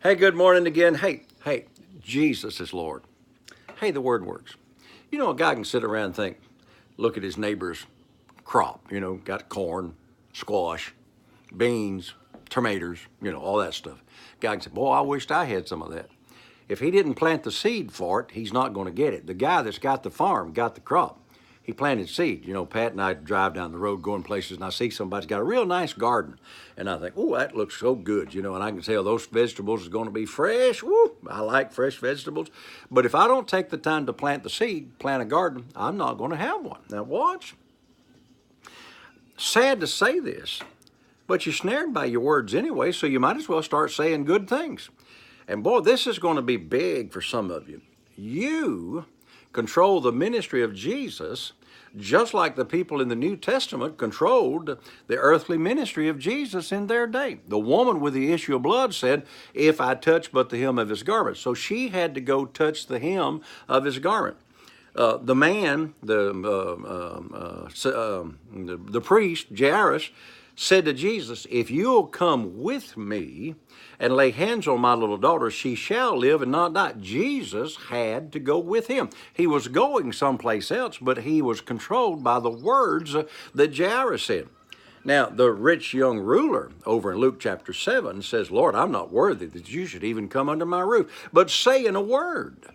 Hey, good morning again. Hey, Jesus is Lord. Hey, the word works. You know, a guy can sit around and think, look at his neighbor's crop, got corn, squash, beans, tomatoes, all that stuff. Guy can say, boy, I wished I had some of that. If he didn't plant the seed for it, he's not going to get it. The guy that's got the farm got the crop. He planted seed. Pat and I drive down the road going places, and I see somebody's got a real nice garden. And I think, oh, that looks so good, and I can tell those vegetables are going to be fresh. Woo, I like fresh vegetables. But if I don't take the time to plant the seed, plant a garden, I'm not going to have one. Now, watch. Sad to say this, but you're snared by your words anyway, so you might as well start saying good things. And boy, this is going to be big for some of you. You control the ministry of Jesus just like the people in the New Testament controlled the earthly ministry of Jesus in their day. The woman with the issue of blood said, if I touch but the hem of his garment. So she had to go touch the hem of his garment. The man, the priest, Jairus, said to Jesus, if you'll come with me and lay hands on my little daughter, she shall live and not die. Jesus had to go with him. He was going someplace else, but he was controlled by the words that Jairus said. Now, the rich young ruler over in Luke chapter 7 says, Lord, I'm not worthy that you should even come under my roof, but say in a word,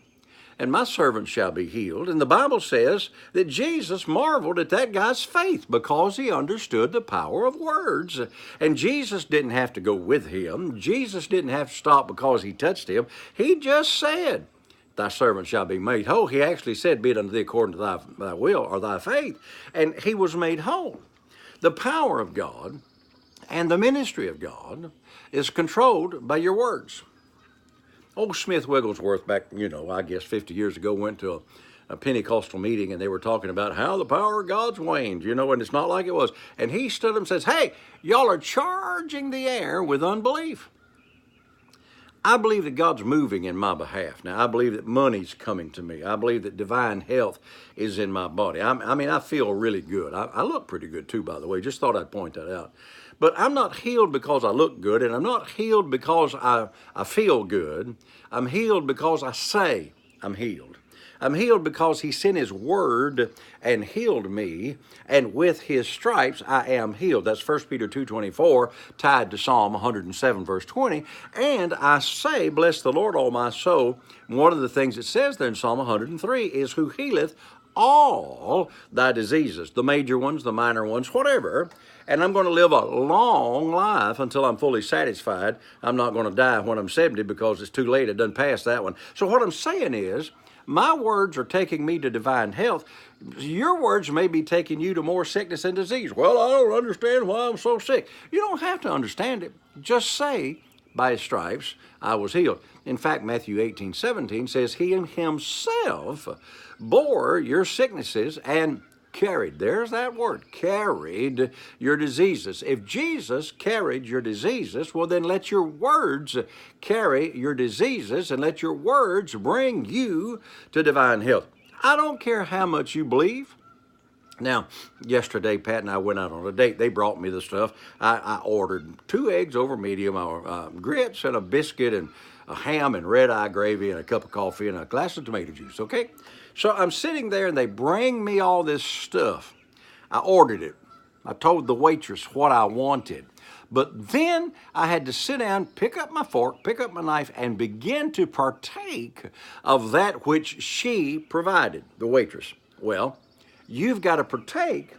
and my servant shall be healed. And the Bible says that Jesus marveled at that guy's faith because he understood the power of words. And Jesus didn't have to go with him. Jesus didn't have to stop because he touched him. He just said, thy servant shall be made whole. He actually said, be it unto thee according to thy will or thy faith. And he was made whole. The power of God and the ministry of God is controlled by your words. Old Smith Wigglesworth back, I guess 50 years ago, went to a Pentecostal meeting and they were talking about how the power of God's waned, and it's not like it was. And he stood up and says, hey, y'all are charging the air with unbelief. I believe that God's moving in my behalf. Now, I believe that money's coming to me. I believe that divine health is in my body. I feel really good. I look pretty good too, by the way. Just thought I'd point that out. But I'm not healed because I look good, and I'm not healed because I feel good. I'm healed because I say I'm healed. I'm healed because he sent his word and healed me, and with his stripes I am healed. That's 1 Peter 2:24, tied to Psalm 107, verse 20. And I say, bless the Lord, all my soul. And one of the things it says there in Psalm 103 is, who healeth all thy diseases, the major ones, the minor ones, whatever. And I'm going to live a long life until I'm fully satisfied. I'm not going to die when I'm 70 because it's too late. It doesn't pass that one. So what I'm saying is, my words are taking me to divine health. Your words may be taking you to more sickness and disease. Well, I don't understand why I'm so sick. You don't have to understand it. Just say, by his stripes, I was healed. In fact, Matthew 18:17 says, he himself bore your sicknesses and carried, there's that word, carried your diseases. If Jesus carried your diseases, well then let your words carry your diseases and let your words bring you to divine health. I don't care how much you believe. Now, yesterday, Pat and I went out on a date. They brought me the stuff. I ordered 2 eggs over medium, grits and a biscuit and a ham and red-eye gravy and a cup of coffee and a glass of tomato juice, okay? So I'm sitting there and they bring me all this stuff. I ordered it. I told the waitress what I wanted. But then I had to sit down, pick up my fork, pick up my knife, and begin to partake of that which she provided, the waitress. Well, you've got to partake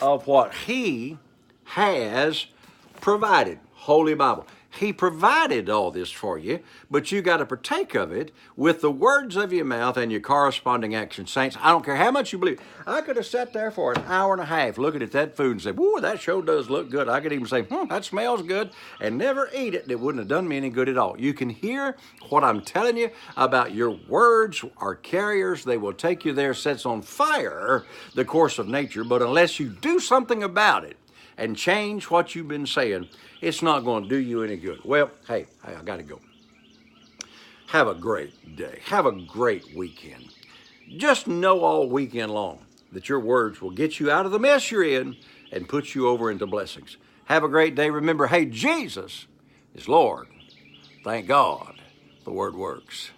of what he has provided. Holy Bible. He provided all this for you, but you got to partake of it with the words of your mouth and your corresponding action. Saints, I don't care how much you believe. I could have sat there for an hour and a half looking at that food and said, whoa, that sure does look good. I could even say, that smells good, and never eat it. It wouldn't have done me any good at all. You can hear what I'm telling you about your words are carriers. They will take you there, sets on fire the course of nature, but unless you do something about it and change what you've been saying, it's not going to do you any good. Well, hey, I got to go. Have a great day. Have a great weekend. Just know all weekend long that your words will get you out of the mess you're in and put you over into blessings. Have a great day. Remember, hey, Jesus is Lord. Thank God the Word works.